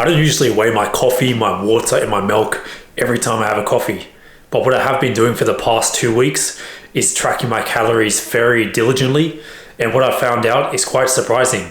I don't usually weigh my coffee, my water, and my milk every time I have a coffee. But what I have been doing for the past 2 weeks is tracking my calories very diligently. And what I found out is quite surprising.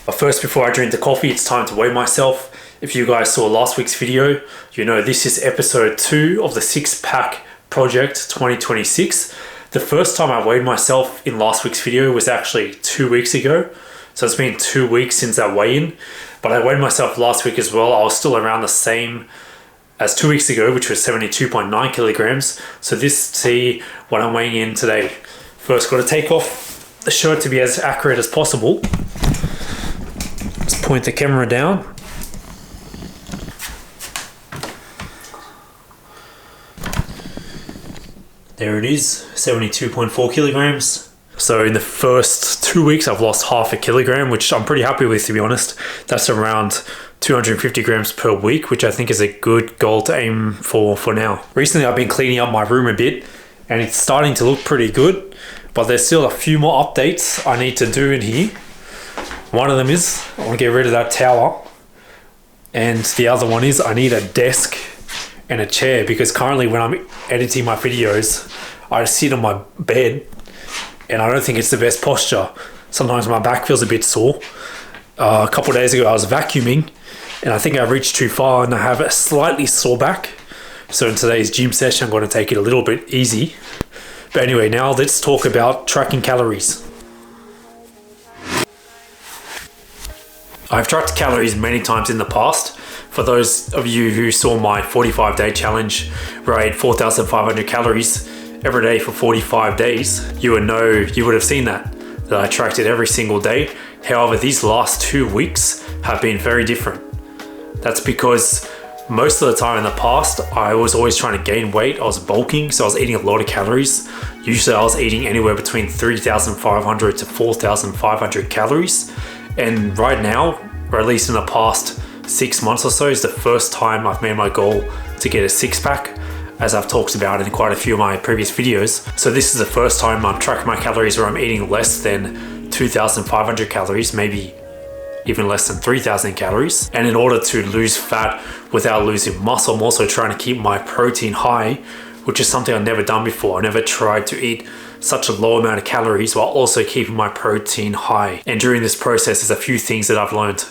But first, before I drink the coffee, it's time to weigh myself. If you guys saw last week's video, you know this is episode 2 of the 6-pack project 2026. The first time I weighed myself in last week's video was actually 2 weeks ago. So it's been 2 weeks since that weigh-in. But I weighed myself last week as well. I was still around the same as 2 weeks ago, which was 72.9 kilograms. So see what I'm weighing in today. First, got to take off the shirt to be as accurate as possible. Just point the camera down. There it is, 72.4 kilograms. So in the first 2 weeks, I've lost half a kilogram, which I'm pretty happy with, to be honest. That's around 250 grams per week, which I think is a good goal to aim for now. Recently, I've been cleaning up my room a bit, and it's starting to look pretty good, but there's still a few more updates I need to do in here. One of them is, I want to get rid of that tower. And the other one is, I need a desk and a chair, because currently when I'm editing my videos, I sit on my bed and I don't think it's the best posture. Sometimes my back feels a bit sore. A couple of days ago I was vacuuming and I think I reached too far and I have a slightly sore back. So in today's gym session, I'm going to take it a little bit easy. But anyway, now let's talk about tracking calories. I've tracked calories many times in the past. For those of you who saw my 45-day challenge where I ate 4,500 calories every day for 45 days, you would have seen that I tracked it every single day. However, these last 2 weeks have been very different. That's because most of the time in the past, I was always trying to gain weight. I was bulking, so I was eating a lot of calories. Usually I was eating anywhere between 3,500 to 4,500 calories. And right now, or at least in the past 6 months or so, is the first time I've made my goal to get a 6-pack, as I've talked about in quite a few of my previous videos. So this is the first time I'm tracking my calories where I'm eating less than 2,500 calories, maybe even less than 3,000 calories. And in order to lose fat without losing muscle, I'm also trying to keep my protein high, which is something I've never done before. I never tried to eat such a low amount of calories while also keeping my protein high. And during this process, there's a few things that I've learned.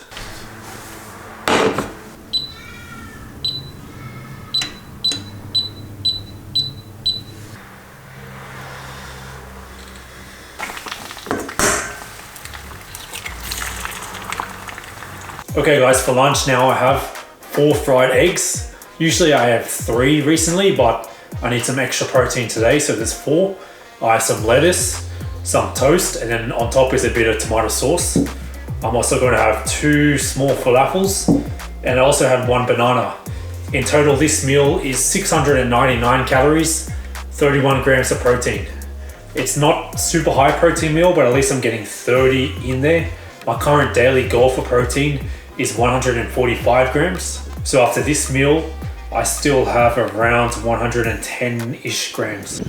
Okay guys, for lunch now I have 4 fried eggs. Usually I have 3 recently, but I need some extra protein today, so there's 4. I have some lettuce, some toast, and then on top is a bit of tomato sauce. I'm also going to have 2 small falafels, and I also have 1 banana. In total, this meal is 699 calories, 31 grams of protein. It's not super high protein meal, but at least I'm getting 30 in there. My current daily goal for protein is 145 grams. So after this meal, I still have around 110-ish grams.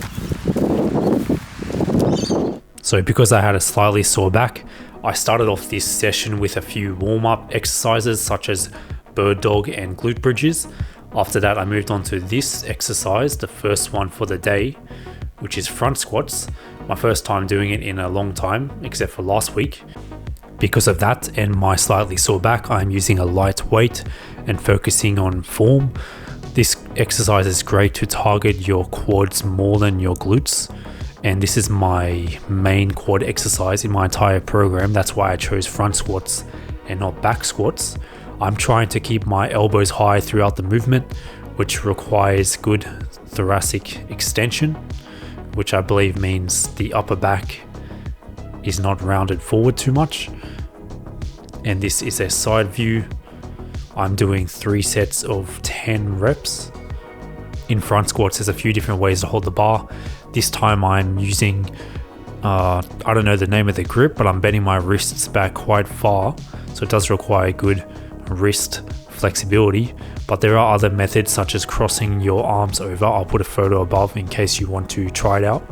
So because I had a slightly sore back, I started off this session with a few warm-up exercises such as bird dog and glute bridges. After that, I moved on to this exercise, the first one for the day, which is front squats. My first time doing it in a long time, except for last week. Because of that and my slightly sore back, I'm using a light weight and focusing on form. This exercise is great to target your quads more than your glutes. And this is my main quad exercise in my entire program. That's why I chose front squats and not back squats. I'm trying to keep my elbows high throughout the movement, which requires good thoracic extension, which I believe means the upper back is not rounded forward too much. And this is a side view. I'm doing 3 sets of 10 reps. In front squats, there's a few different ways to hold the bar. This time I'm using, I don't know the name of the grip, but I'm bending my wrists back quite far. So it does require good wrist flexibility, but there are other methods such as crossing your arms over. I'll put a photo above in case you want to try it out.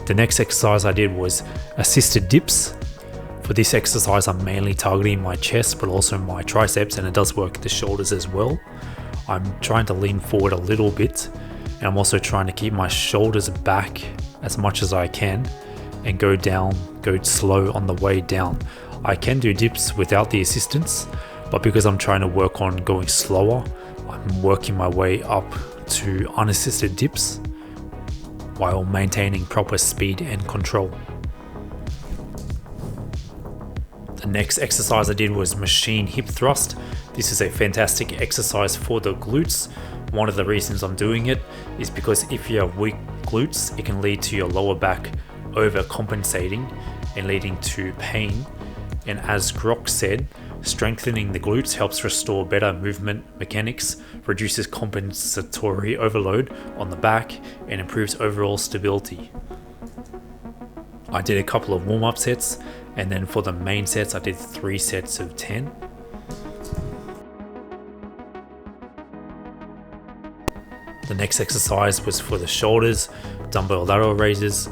The next exercise I did was assisted dips. For this exercise, I'm mainly targeting my chest, but also my triceps, and it does work the shoulders as well. I'm trying to lean forward a little bit, and I'm also trying to keep my shoulders back as much as I can and go slow on the way down. I can do dips without the assistance, but because I'm trying to work on going slower, I'm working my way up to unassisted dips while maintaining proper speed and control. The next exercise I did was machine hip thrust. This is a fantastic exercise for the glutes. One of the reasons I'm doing it is because if you have weak glutes, it can lead to your lower back overcompensating and leading to pain. And as Grok said, strengthening the glutes helps restore better movement mechanics, reduces compensatory overload on the back, and improves overall stability. I did a couple of warm-up sets, and then for the main sets I did 3 sets of 10. The next exercise was for the shoulders, dumbbell lateral raises.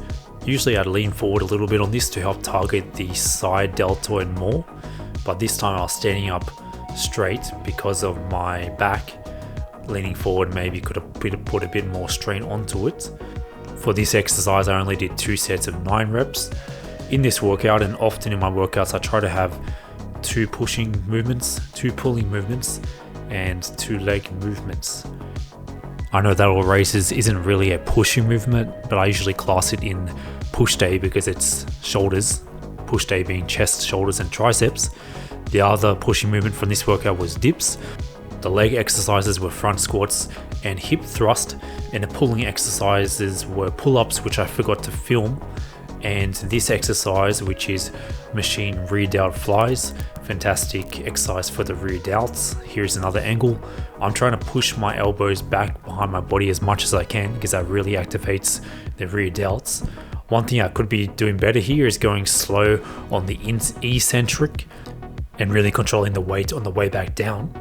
Usually I'd lean forward a little bit on this to help target the side deltoid more, but this time I was standing up straight because of my back. Leaning forward maybe could have put a bit more strain onto it. For this exercise I only did 2 sets of 9 reps. In this workout, and often in my workouts, I try to have 2 pushing movements, 2 pulling movements, and 2 leg movements. I know lateral raises isn't really a pushing movement, but I usually class it in push day because it's shoulders, push day being chest, shoulders, and triceps. The other pushing movement from this workout was dips. The leg exercises were front squats and hip thrust, and the pulling exercises were pull-ups, which I forgot to film. And this exercise, which is machine rear delt flies, fantastic exercise for the rear delts. Here's another angle. I'm trying to push my elbows back behind my body as much as I can because that really activates the rear delts. One thing I could be doing better here is going slow on the eccentric and really controlling the weight on the way back down.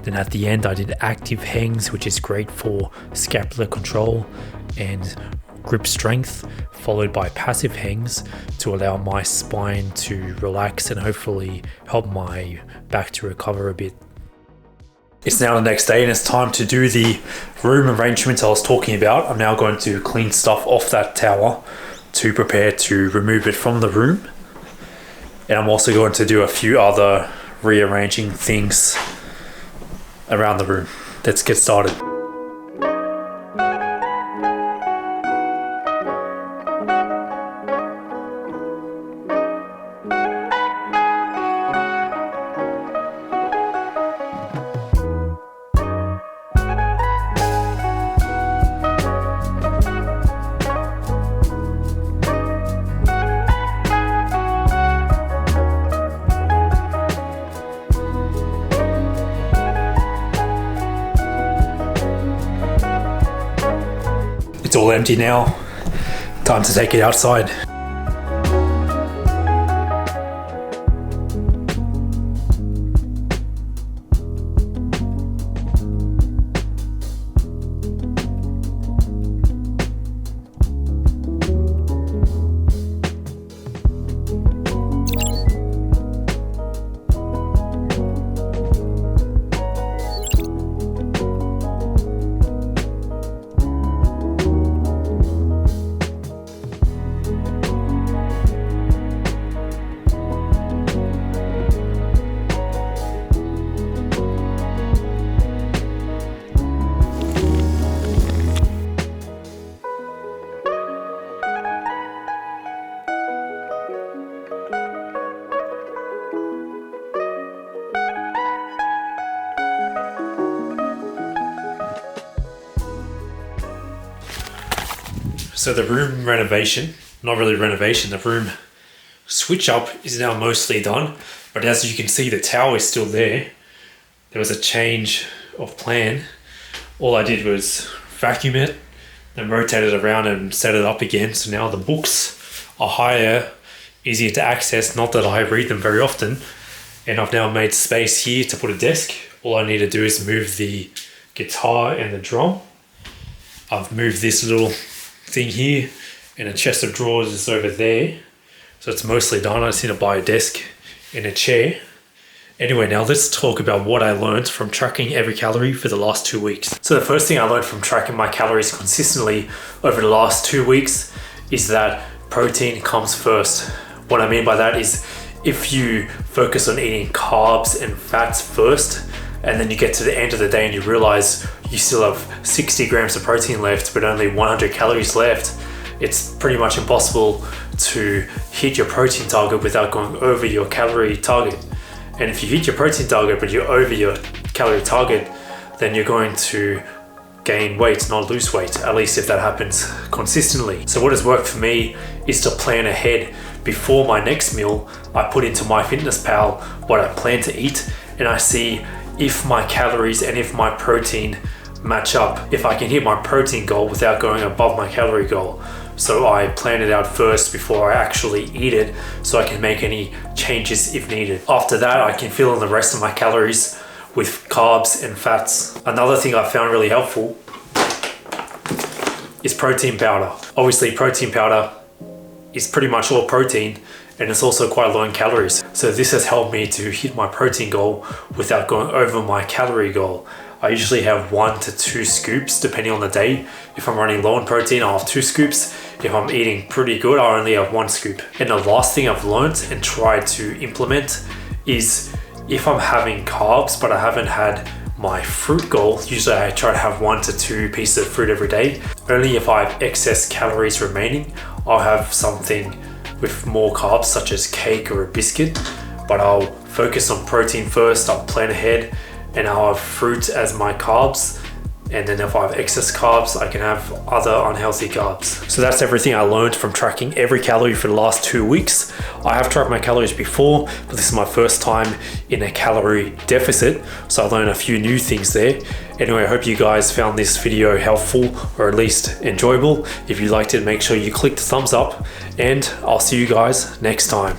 Then at the end I did active hangs, which is great for scapular control and grip strength, followed by passive hangs to allow my spine to relax and hopefully help my back to recover a bit. It's now the next day and it's time to do the room arrangements I was talking about. I'm now going to clean stuff off that tower to prepare to remove it from the room. And I'm also going to do a few other rearranging things around the room. Let's get started. It's all empty now. Time to take it outside. So the room renovation, not really renovation, the room switch up is now mostly done. But as you can see, the tower is still there. There was a change of plan. All I did was vacuum it, then rotate it around and set it up again. So now the books are higher, easier to access. Not that I read them very often. And I've now made space here to put a desk. All I need to do is move the guitar and the drum. I've moved this little thing here, and a chest of drawers is over there. So it's mostly done. I just need to buy a desk and a chair. Anyway, now let's talk about what I learned from tracking every calorie for the last 2 weeks. So the first thing I learned from tracking my calories consistently over the last 2 weeks is that protein comes first. What I mean by that is if you focus on eating carbs and fats first, and then you get to the end of the day and you realize you still have 60 grams of protein left, but only 100 calories left, it's pretty much impossible to hit your protein target without going over your calorie target. And if you hit your protein target but you're over your calorie target, then you're going to gain weight, not lose weight, at least if that happens consistently. So what has worked for me is to plan ahead. Before my next meal, I put into MyFitnessPal what I plan to eat, and I see if my calories and if my protein match up, if I can hit my protein goal without going above my calorie goal. So I plan it out first before I actually eat it, so I can make any changes if needed. After that, I can fill in the rest of my calories with carbs and fats. Another thing I found really helpful is protein powder. Obviously, protein powder is pretty much all protein, and it's also quite low in calories. So this has helped me to hit my protein goal without going over my calorie goal. I usually have 1 to 2 scoops depending on the day. If I'm running low on protein, I'll have 2 scoops. If I'm eating pretty good, I only have 1 scoop. And the last thing I've learned and tried to implement is if I'm having carbs but I haven't had my fruit goal, usually I try to have 1 to 2 pieces of fruit every day. Only if I have excess calories remaining, I'll have something with more carbs such as cake or a biscuit, but I'll focus on protein first. I'll plan ahead and I'll have fruit as my carbs, and then if I have excess carbs, I can have other unhealthy carbs. So that's everything I learned from tracking every calorie for the last 2 weeks. I have tracked my calories before, but this is my first time in a calorie deficit, so I learned a few new things there. Anyway, I hope you guys found this video helpful or at least enjoyable. If you liked it, make sure you click the thumbs up, and I'll see you guys next time.